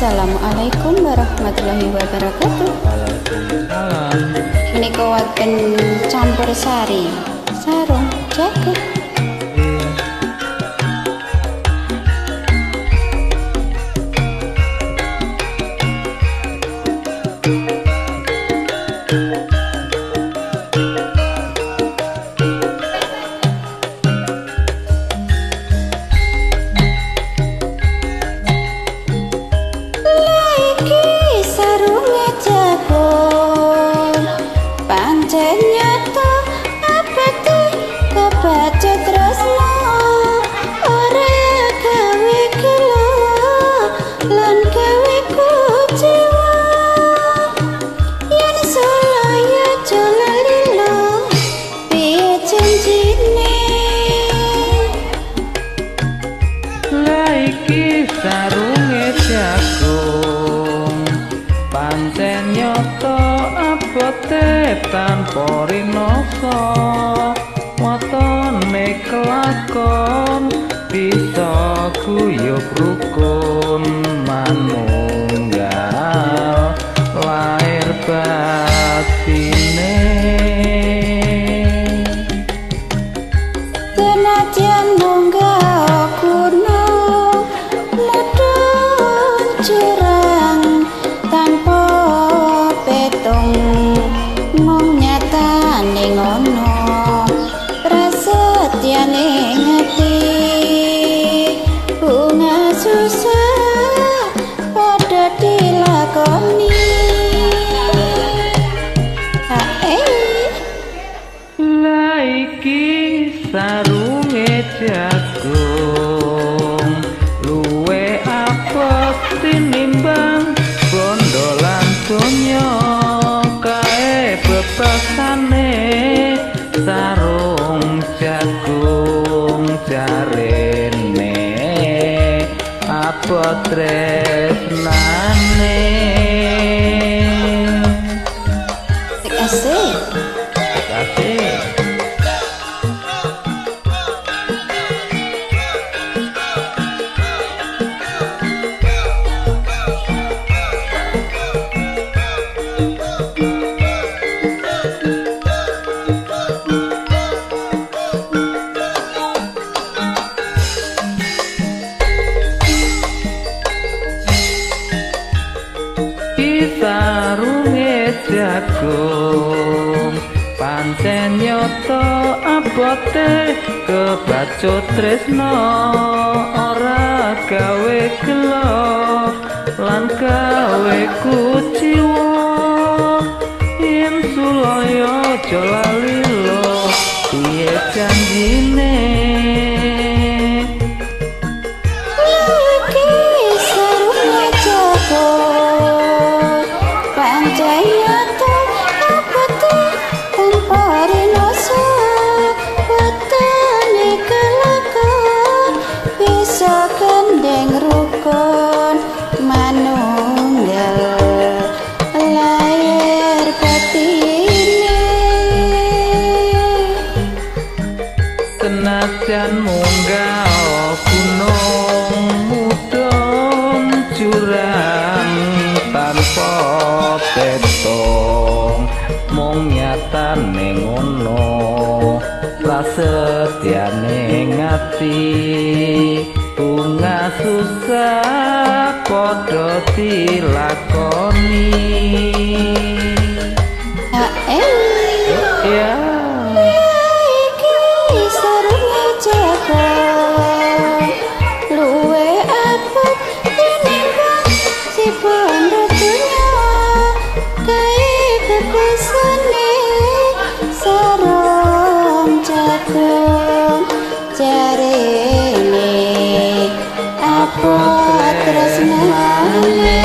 Assalamualaikum warahmatullahi wabarakatuh. Waalaikumsalam. Menika wonten campur sari sarung jaket. Sarunge jagung pancen nyoto abote tanpa rinoso watone kelakon bisa guyub rukun manunggal lair batine senajan munggah kuno curang tanpa petung mung nyatane ngono prasetyane ngati bunga susah padha dilakoni la iki sarunge jagung luwe apot tinimbang bondolan donya kae bebasane sarung jagung jarene apot tresnane asik asik. Sarunge jagung pancen nyoto abote kebacut tresno ora gawe gelo lan gawe kuciwa yen sulaya aja lali lo piye janjine kendeng rukun manunggal lair batine senajan munggah gunung mudhun jurang tanpa petong mung nyatane ngono prasetyane ngati bunga susah padha dilakoni ya iki sarunge jagung luwe apot tinimbang si bondo dunya kae bebasane sarung jagung jarene apa tresnane